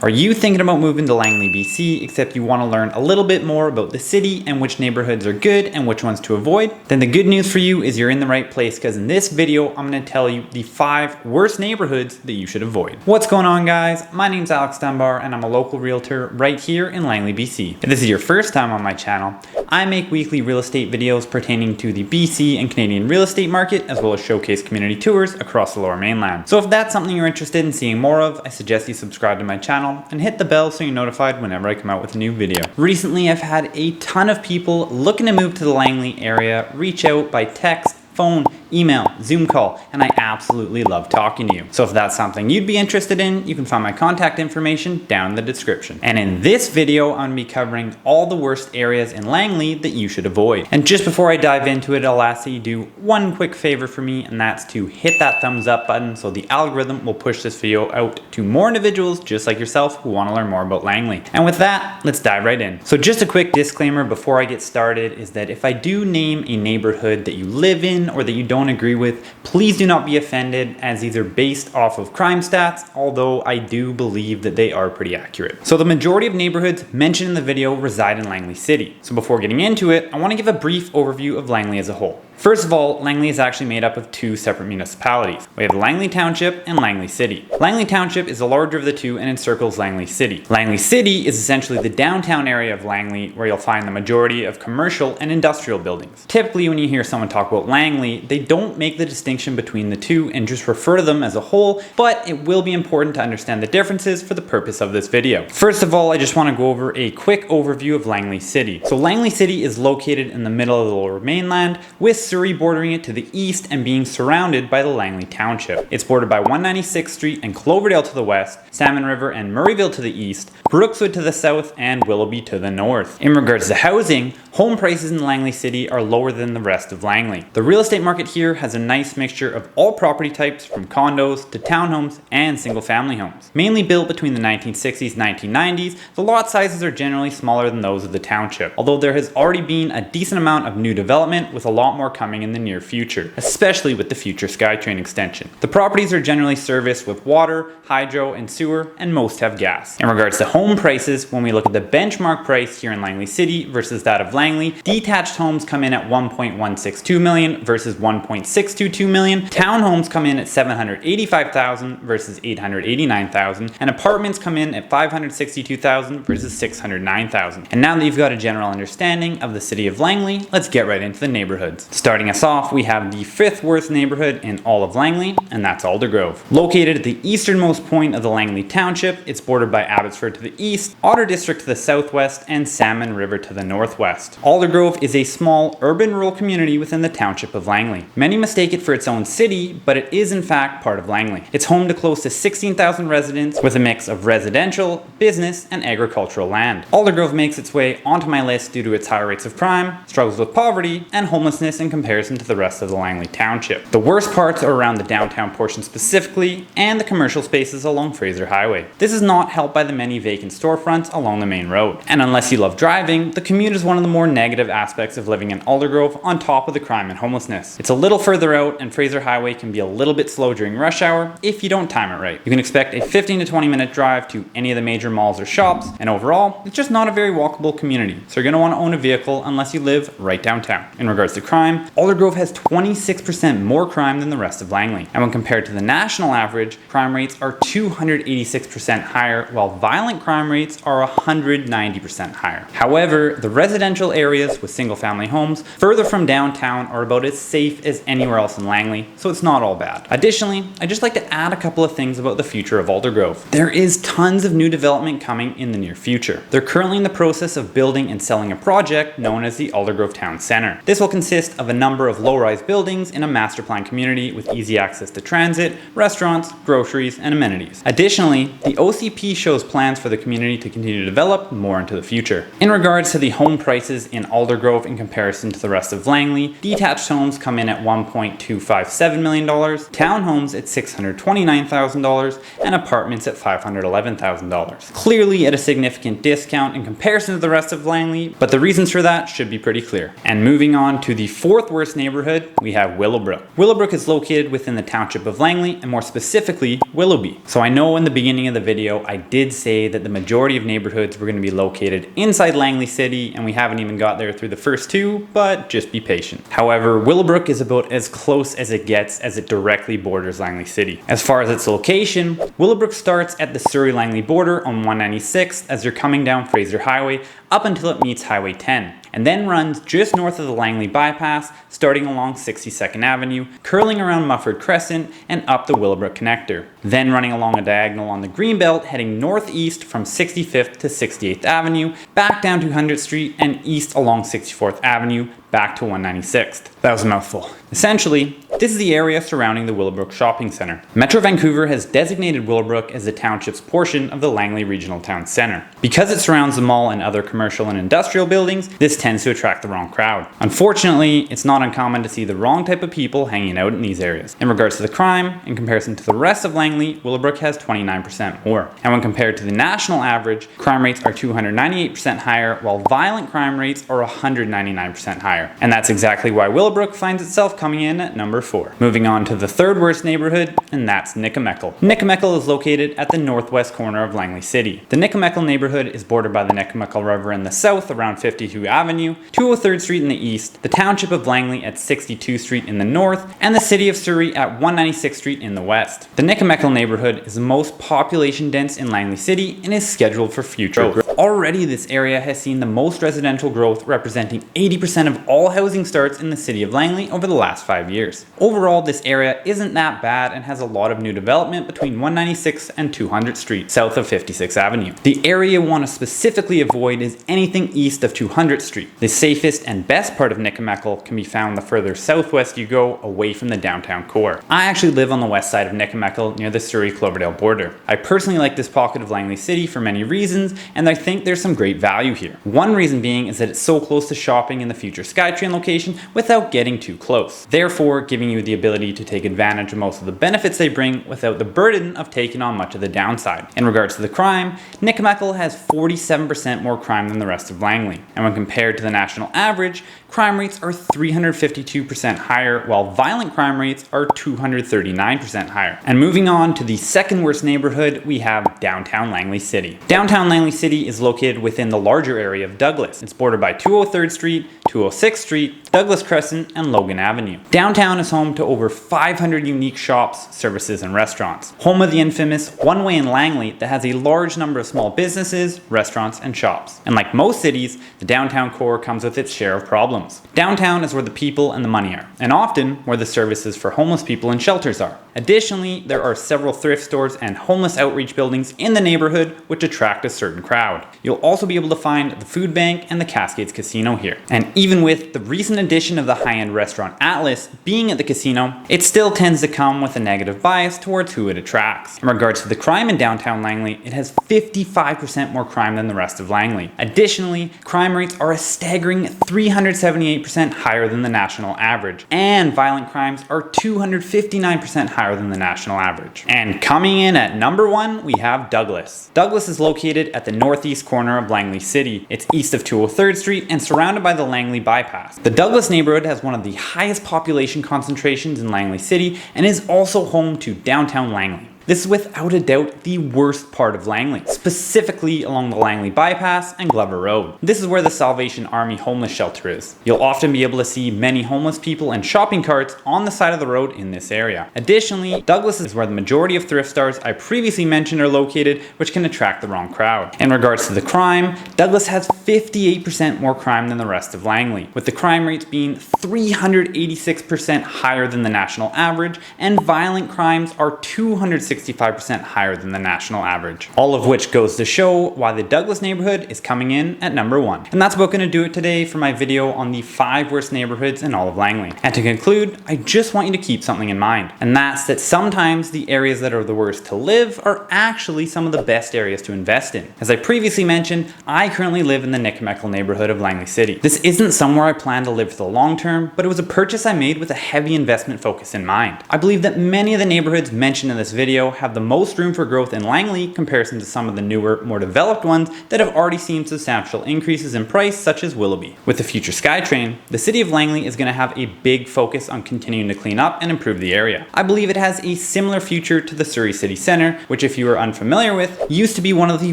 Are you thinking about moving to Langley, BC, except you want to learn a little bit more about the city and which neighborhoods are good and which ones to avoid? Then the good news for you is you're in the right place, because in this video, I'm going to tell you the 5 worst neighborhoods that you should avoid. What's going on, guys? My name's Alex Dunbar and I'm a local realtor right here in Langley, BC. If this is your first time on my channel, I make weekly real estate videos pertaining to the BC and Canadian real estate market, as well as showcase community tours across the Lower Mainland. So if that's something you're interested in seeing more of, I suggest you subscribe to my channel and hit the bell so you're notified whenever I come out with a new video. Recently, I've had a ton of people looking to move to the Langley area reach out by text, phone, email, Zoom call, and I absolutely love talking to you. So if that's something you'd be interested in, you can find my contact information down in the description. And in this video, I'm gonna be covering all the worst areas in Langley that you should avoid. And just before I dive into it, I'll ask that you do one quick favor for me, and that's to hit that thumbs up button so the algorithm will push this video out to more individuals just like yourself who wanna learn more about Langley. And with that, let's dive right in. So just a quick disclaimer before I get started is that if I do name a neighborhood that you live in or that you don't agree with, please do not be offended, as these are based off of crime stats, although I do believe that they are pretty accurate. So the majority of neighborhoods mentioned in the video reside in Langley City. So before getting into it, I want to give a brief overview of Langley as a whole. First of all, Langley is actually made up of 2 separate municipalities. We have Langley Township and Langley City. Langley Township is the larger of the 2 and encircles Langley City. Langley City is essentially the downtown area of Langley, where you'll find the majority of commercial and industrial buildings. Typically, when you hear someone talk about Langley, they don't make the distinction between the 2 and just refer to them as a whole, but it will be important to understand the differences for the purpose of this video. First of all, I just want to go over a quick overview of Langley City. So Langley City is located in the middle of the Lower Mainland, with Surrey bordering it to the east and being surrounded by the Langley Township. It's bordered by 196th Street and Cloverdale to the west, Salmon River and Murrayville to the east, Brookswood to the south, and Willoughby to the north. In regards to housing, home prices in Langley City are lower than the rest of Langley. The real estate market here has a nice mixture of all property types, from condos to townhomes and single family homes. Mainly built between the 1960s and 1990s, the lot sizes are generally smaller than those of the township, although there has already been a decent amount of new development, with a lot more coming in the near future, especially with the future SkyTrain extension. The properties are generally serviced with water, hydro, and sewer, and most have gas. In regards to home prices, when we look at the benchmark price here in Langley City versus that of Langley, detached homes come in at $1.162 million versus $1.622 million. Townhomes come in at $785,000 versus $889,000, and apartments come in at $562,000 versus $609,000. And now that you've got a general understanding of the city of Langley, let's get right into the neighborhoods. Starting us off, we have the 5th worst neighborhood in all of Langley, and that's Aldergrove. Located at the easternmost point of the Langley Township, it's bordered by Abbotsford to the east, Otter District to the southwest, and Salmon River to the northwest. Aldergrove is a small urban rural community within the township of Langley. Many mistake it for its own city, but it is in fact part of Langley. It's home to close to 16,000 residents, with a mix of residential, business, and agricultural land. Aldergrove makes its way onto my list due to its high rates of crime, struggles with poverty, and homelessness in comparison to the rest of the Langley Township. The worst parts are around the downtown portion specifically, and the commercial spaces along Fraser Highway. This is not helped by the many vacant storefronts along the main road. And unless you love driving, the commute is one of the more negative aspects of living in Aldergrove, on top of the crime and homelessness. It's a little further out, and Fraser Highway can be a little bit slow during rush hour if you don't time it right. You can expect a 15 to 20 minute drive to any of the major malls or shops, and overall, it's just not a very walkable community, so you're going to want to own a vehicle unless you live right downtown. In regards to crime, Aldergrove has 26% more crime than the rest of Langley, and when compared to the national average, crime rates are 286% higher, while violent crime rates are 190% higher. However, the residential areas with single family homes further from downtown are about as safe as anywhere else in Langley, so it's not all bad. Additionally, I'd just like to add a couple of things about the future of Aldergrove. There is tons of new development coming in the near future. They're currently in the process of building and selling a project known as the Aldergrove Town Centre. This will consist of a number of low-rise buildings in a master plan community with easy access to transit, restaurants, groceries, and amenities. Additionally, the OCP shows plans for the community to continue to develop more into the future. In regards to the home prices in Aldergrove in comparison to the rest of Langley, detached homes come in at at $1.257 million, townhomes at $629,000, and apartments at $511,000. Clearly at a significant discount in comparison to the rest of Langley, but the reasons for that should be pretty clear. And moving on to the fourth worst neighborhood, we have Willowbrook. Willowbrook is located within the township of Langley, and more specifically, Willoughby. So I know in the beginning of the video, I did say that the majority of neighborhoods were going to be located inside Langley City, and we haven't even got there through the first two, but just be patient. However, Willowbrook is about as close as it gets as it directly borders Langley City. As far as its location, Willowbrook starts at the Surrey-Langley border on 196th as you're coming down Fraser Highway up until it meets Highway 10, and then runs just north of the Langley bypass, starting along 62nd Avenue, curling around Mufford Crescent, and up the Willowbrook connector. Then running along a diagonal on the Greenbelt, heading northeast from 65th to 68th Avenue, back down 200th Street, and east along 64th Avenue, back to 196th. That was a mouthful. Essentially, this is the area surrounding the Willowbrook Shopping Centre. Metro Vancouver has designated Willowbrook as the township's portion of the Langley Regional Town Centre. Because it surrounds the mall and other commercial and industrial buildings, this tends to attract the wrong crowd. Unfortunately, it's not uncommon to see the wrong type of people hanging out in these areas. In regards to the crime, in comparison to the rest of Langley, Willowbrook has 29% more. And when compared to the national average, crime rates are 298% higher, while violent crime rates are 199% higher. And that's exactly why Willowbrook finds itself coming in at number 4. Moving on to the third worst neighborhood, and that's Nicomekl. Nicomekl is located at the northwest corner of Langley City. The Nicomekl neighborhood is bordered by the Nicomekl River in the south around 52 Avenue, 203rd Street in the east, the township of Langley at 62th Street in the north, and the city of Surrey at 196th Street in the west. The Nicomekl neighborhood is the most population dense in Langley City and is scheduled for future growth. Already this area has seen the most residential growth, representing 80% of all housing starts in the city of Langley over the last 5 years. Overall, this area isn't that bad and has a lot of new development between 196th and 200th Street, south of 56th Avenue. The area you want to specifically avoid is anything east of 200th Street. The safest and best part of Nicomekl can be found the further southwest you go, away from the downtown core. I actually live on the west side of Nicomekl near the Surrey-Cloverdale border. I personally like this pocket of Langley City for many reasons, and I think there's some great value here. One reason being is that it's so close to shopping in the future SkyTrain location without getting too close, therefore giving you the ability to take advantage of most of the benefits they bring without the burden of taking on much of the downside. In regards to the crime, Nicomekl has 47% more crime than the rest of Langley, and when compared to the national average, crime rates are 352% higher, while violent crime rates are 239% higher. And moving on to the second worst neighborhood, we have downtown Langley City. Downtown Langley City is located within the larger area of Douglas. It's bordered by 203rd Street, 206th Street, Douglas Crescent, and Logan Avenue. Downtown is home to over 500 unique shops, services, and restaurants. Home of the infamous One Way in Langley that has a large number of small businesses, restaurants, and shops. And like most cities, the downtown core comes with its share of problems. Downtown is where the people and the money are, and often where the services for homeless people and shelters are. Additionally, there are several thrift stores and homeless outreach buildings in the neighborhood which attract a certain crowd. You'll also be able to find the food bank and the Cascades Casino here. And even with the recent addition of the high-end restaurant Atlas being at the casino, it still tends to come with a negative bias towards who it attracts. In regards to the crime in downtown Langley, it has 55% more crime than the rest of Langley. Additionally, crime rates are a staggering 378% higher than the national average, and violent crimes are 259% higher than the national average. And coming in at number 1, we have Douglas. Douglas is located at the northeast corner of Langley City. It's east of 203rd Street and surrounded by the Langley bypass. The Douglas neighborhood has one of the highest population concentrations in Langley City and is also home to downtown Langley. This is without a doubt the worst part of Langley, specifically along the Langley bypass and Glover Road. This is where the Salvation Army homeless shelter is. You'll often be able to see many homeless people and shopping carts on the side of the road in this area. Additionally, Douglas is where the majority of thrift stores I previously mentioned are located, which can attract the wrong crowd. In regards to the crime, Douglas has 58% more crime than the rest of Langley, with the crime rates being 386% higher than the national average, and violent crimes are 260 65% higher than the national average. All of which goes to show why the Douglas neighborhood is coming in at number 1. And that's about going to do it today for my video on the 5 worst neighborhoods in all of Langley. And to conclude, I just want you to keep something in mind, and that's that sometimes the areas that are the worst to live are actually some of the best areas to invest in. As I previously mentioned, I currently live in the Nicomekl neighborhood of Langley City. This isn't somewhere I plan to live for the long term, but it was a purchase I made with a heavy investment focus in mind. I believe that many of the neighborhoods mentioned in this video have the most room for growth in Langley in comparison to some of the newer, more developed ones that have already seen substantial increases in price, such as Willoughby. With the future SkyTrain, the city of Langley is going to have a big focus on continuing to clean up and improve the area. I believe it has a similar future to the Surrey City Centre, which, if you are unfamiliar with, used to be one of the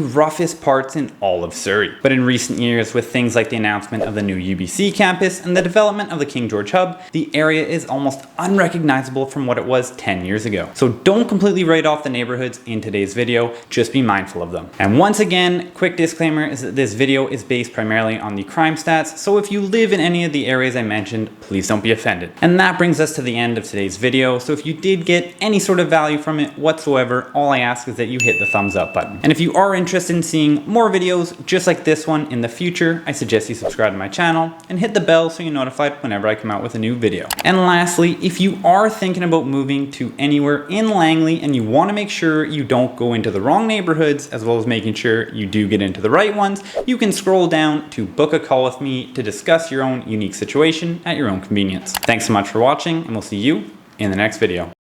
roughest parts in all of Surrey. But in recent years, with things like the announcement of the new UBC campus and the development of the King George Hub, the area is almost unrecognizable from what it was 10 years ago. So don't completely write off the neighborhoods in today's video, just be mindful of them. And once again, quick disclaimer is that this video is based primarily on the crime stats, so if you live in any of the areas I mentioned, please don't be offended. And that brings us to the end of today's video, so if you did get any sort of value from it whatsoever, all I ask is that you hit the thumbs up button. And if you are interested in seeing more videos just like this one in the future, I suggest you subscribe to my channel and hit the bell so you're notified whenever I come out with a new video. And lastly, if you are thinking about moving to anywhere in Langley and you want to make sure you don't go into the wrong neighborhoods, as well as making sure you do get into the right ones, you can scroll down to book a call with me to discuss your own unique situation at your own convenience. Thanks so much for watching, and we'll see you in the next video.